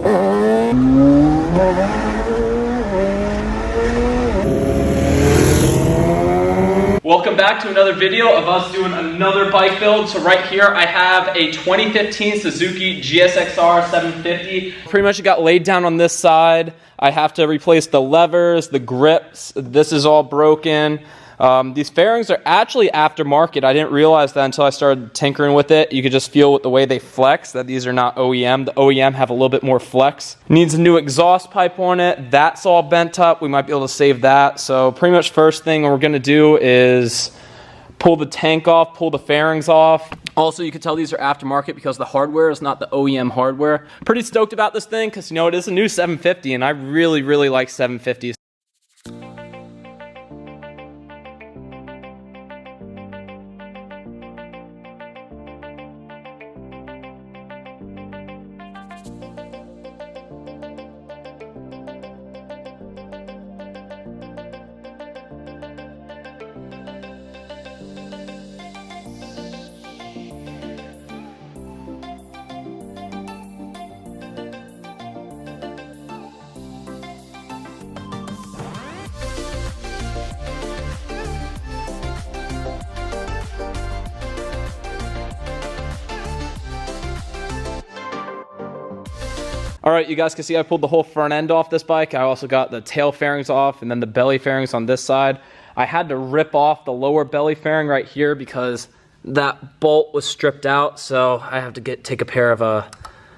Welcome back to another video of us doing another bike build. So right here I have a 2015 Suzuki Gsx-R 750. Pretty much it got laid down on this side. I have to replace the levers, the grips. This is all broken. These fairings are actually aftermarket. I didn't realize that until I started tinkering with it. You could just feel with the way they flex that these are not OEM. The OEM have a little bit more flex. Needs a new exhaust pipe on it. That's all bent up. We might be able to save that. So pretty much first thing we're gonna do is pull the tank off, pull the fairings off. Also, you can tell these are aftermarket because the hardware is not the OEM hardware. Pretty stoked about this thing because, you know, it is a new 750 and I really, really like 750s. All right, you guys can see I pulled the whole front end off this bike. I also got the tail fairings off and then the belly fairings on this side. I had to rip off the lower belly fairing right here because that bolt was stripped out. So I have to take a pair of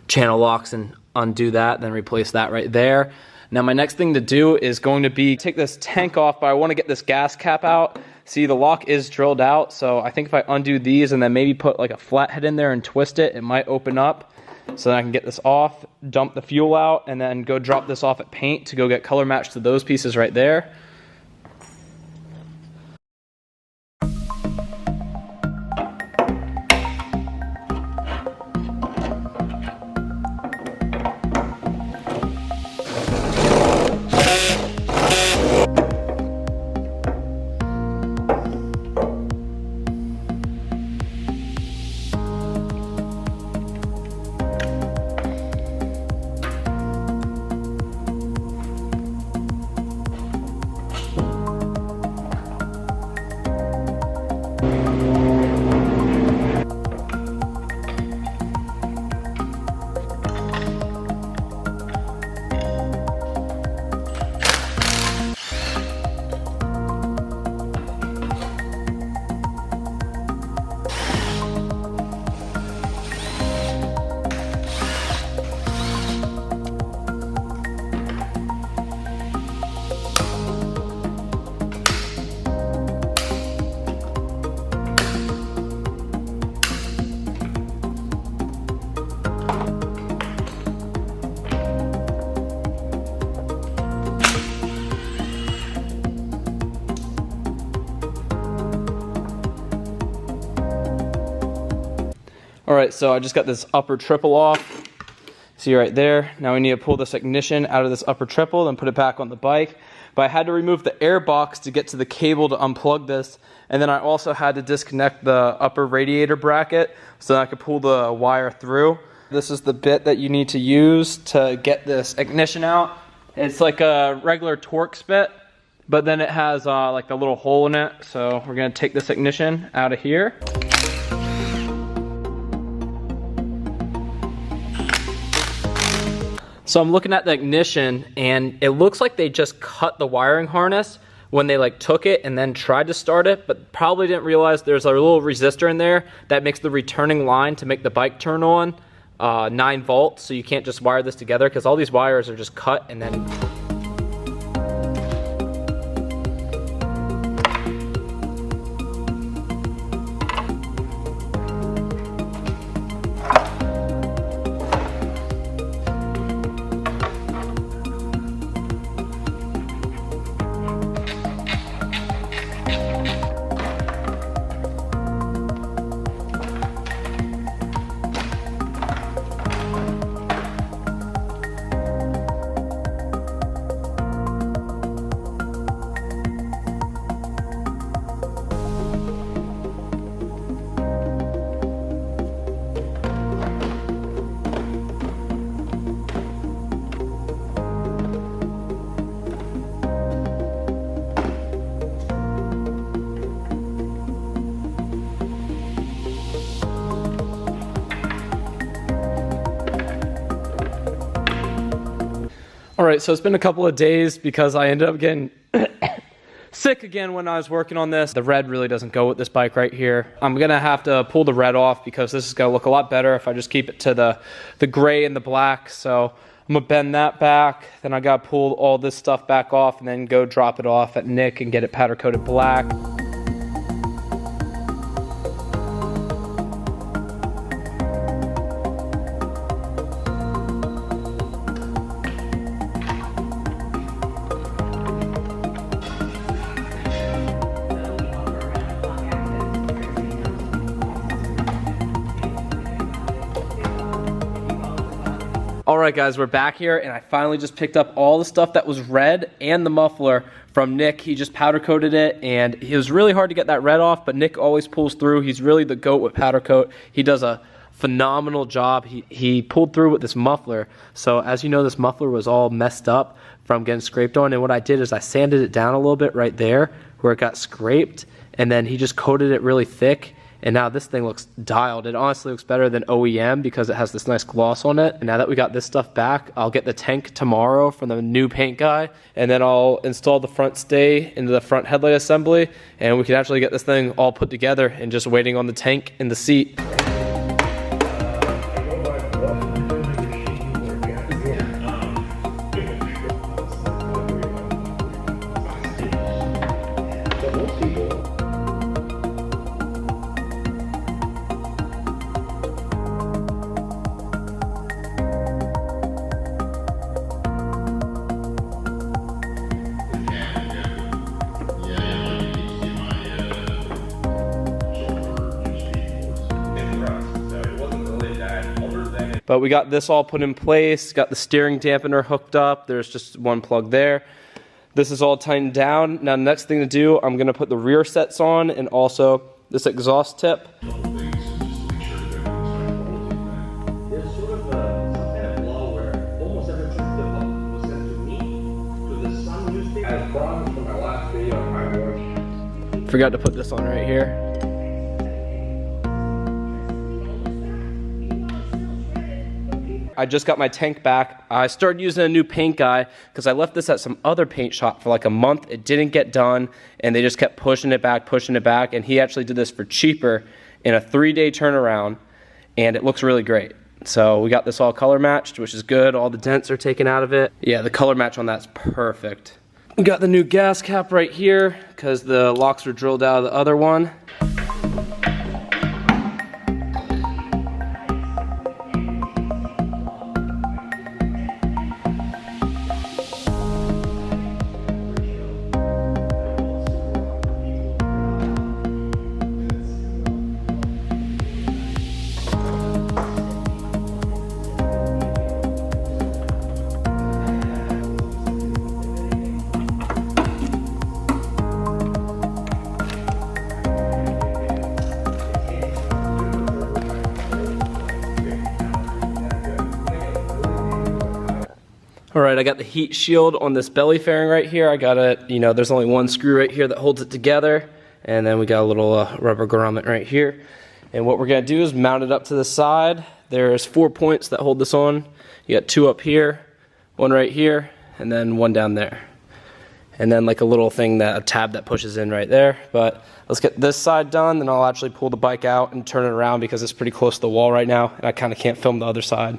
channel locks and undo that, then replace that right there. Now my next thing to do is going to be take this tank off, but I want to get this gas cap out. See, the lock is drilled out. So I think if I undo these and then maybe put like a flathead in there and twist it, it might open up. So then I can get this off, dump the fuel out, and then go drop this off at paint to go get color matched to those pieces right there. All right, so I just got this upper triple off. See right there. Now we need to pull this ignition out of this upper triple, then put it back on the bike. But I had to remove the air box to get to the cable to unplug this. And then I also had to disconnect the upper radiator bracket so that I could pull the wire through. This is the bit that you need to use to get this ignition out. It's like a regular Torx bit, but then it has like a little hole in it. So we're gonna take this ignition out of here. So I'm looking at the ignition and it looks like they just cut the wiring harness when they like took it and then tried to start it, but probably didn't realize there's a little resistor in there that makes the returning line to make the bike turn on 9 volts. So you can't just wire this together because all these wires are just cut and then All right, so it's been a couple of days because I ended up getting sick again when I was working on this. The red really doesn't go with this bike right here. I'm gonna have to pull the red off because this is gonna look a lot better if I just keep it to the gray and the black. So I'm gonna bend that back, then I gotta pull all this stuff back off and then go drop it off at Nick and get it powder coated black. Alright guys, we're back here and I finally just picked up all the stuff that was red and the muffler from Nick. He just powder coated it and it was really hard to get that red off, but Nick always pulls through. He's really the GOAT with powder coat. He does a phenomenal job. He pulled through with this muffler. So as you know, this muffler was all messed up from getting scraped on, and what I did is I sanded it down a little bit right there where it got scraped, and then he just coated it really thick. And now this thing looks dialed. It honestly looks better than OEM because it has this nice gloss on it. And now that we got this stuff back, I'll get the tank tomorrow from the new paint guy. And then I'll install the front stay into the front headlight assembly. And we can actually get this thing all put together and just waiting on the tank in the seat. But we got this all put in place, got the steering dampener hooked up. There's just one plug there. This is all tightened down. Now, the next thing to do, I'm gonna put the rear sets on and also this exhaust tip. There's sort of some kind of law where almost every trip was sent to me to the Sun newspaper. As promised from my last video on my watch. Forgot to put this on right here. I just got my tank back. I started using a new paint guy because I left this at some other paint shop for like a month. It didn't get done and they just kept pushing it back, and he actually did this for cheaper in a 3-day turnaround, and it looks really great. So we got this all color matched, which is good. All the dents are taken out of it. Yeah, the color match on that's perfect. We got the new gas cap right here because the locks were drilled out of the other one. All right, I got the heat shield on this belly fairing right here. I got it, you know, there's only one screw right here that holds it together. And then we got a little rubber grommet right here. And what we're gonna do is mount it up to the side. There's 4 points that hold this on. You got 2 up here, 1 right here, and then 1 down there. And then like a little thing, a tab that pushes in right there. But let's get this side done, then I'll actually pull the bike out and turn it around because it's pretty close to the wall right now, and I kinda can't film the other side.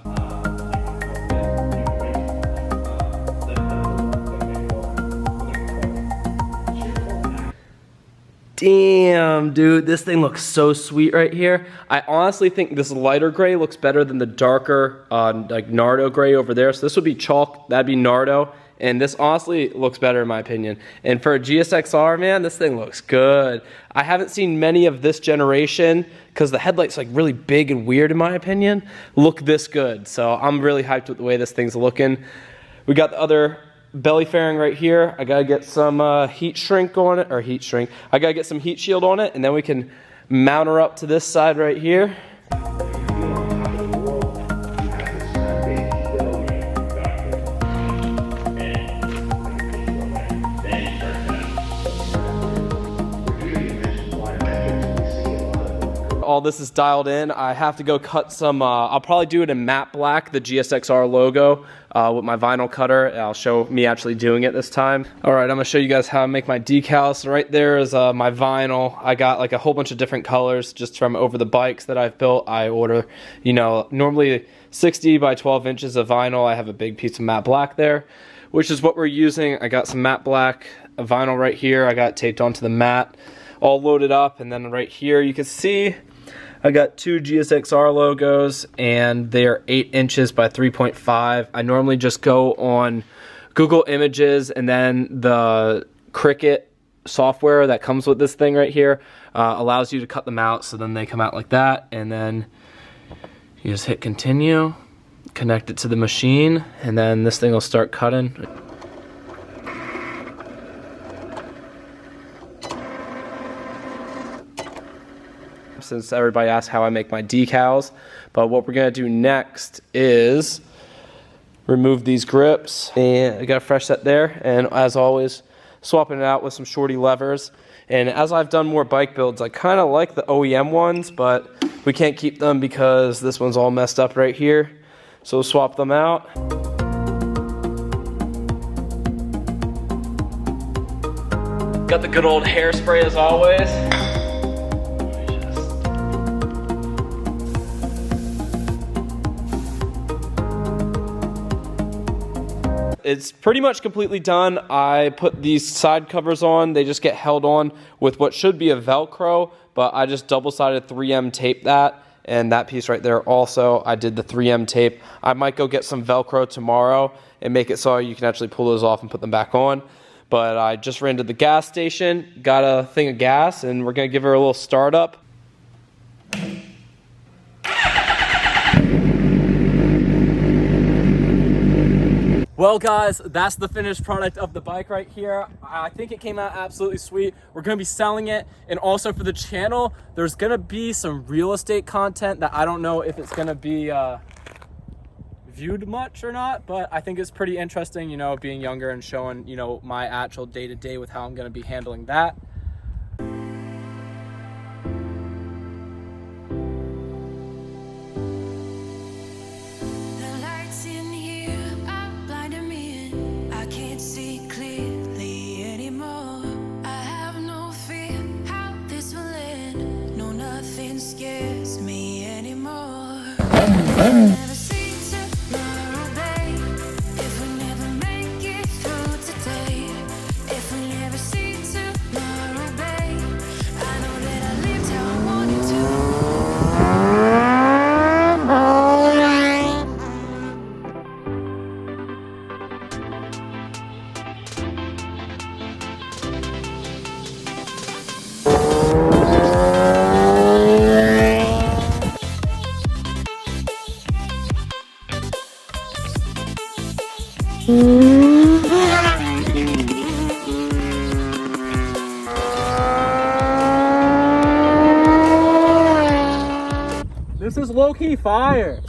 Damn, dude, this thing looks so sweet right here. I honestly think this lighter gray looks better than the darker, like Nardo gray over there. So this would be chalk, that'd be Nardo. And this honestly looks better in my opinion. And for a GSX-R, man, this thing looks good. I haven't seen many of this generation, because the headlight's like really big and weird in my opinion, look this good. So I'm really hyped with the way this thing's looking. We got the other belly fairing right here. I gotta get some heat shrink on it, or heat shrink. I gotta get some heat shield on it, and then we can mount her up to this side right here. all this is dialed in, I have to go cut some, I'll probably do it in matte black, the GSX-R logo with my vinyl cutter. I'll show me actually doing it this time. All right, I'm gonna show you guys how I make my decals. So right there is my vinyl. I got like a whole bunch of different colors just from over the bikes that I've built. I order, you know, normally 60 by 12 inches of vinyl. I have a big piece of matte black there, which is what we're using. I got some matte black vinyl right here. I got it taped onto the mat, all loaded up, and then right here you can see I got two GSX-R logos, and they are 8 inches by 3.5. I normally just go on Google Images, and then the Cricut software that comes with this thing right here allows you to cut them out, so then they come out like that, and then you just hit continue, connect it to the machine, and then this thing will start cutting. Since everybody asks how I make my decals, but what we're gonna do next is remove these grips, and I got a fresh set there, and as always swapping it out with some shorty levers. And as I've done more bike builds, I kind of like the OEM ones, but we can't keep them because this one's all messed up right here, so we'll swap them out. Got the good old hairspray as always. It's pretty much completely done. I put these side covers on. They just get held on with what should be a Velcro, but I just double-sided 3M tape that, and that piece right there also, I did the 3M tape. I might go get some Velcro tomorrow and make it so you can actually pull those off and put them back on. But I just ran to the gas station, got a thing of gas, and we're gonna give her a little startup. Well guys, that's the finished product of the bike right here. I think it came out absolutely sweet. We're gonna be selling it, and also for the channel, there's gonna be some real estate content that I don't know if it's gonna be viewed much or not, but I think it's pretty interesting, you know, being younger and showing, you know, my actual day-to-day with how I'm gonna be handling that. This is low-key fire.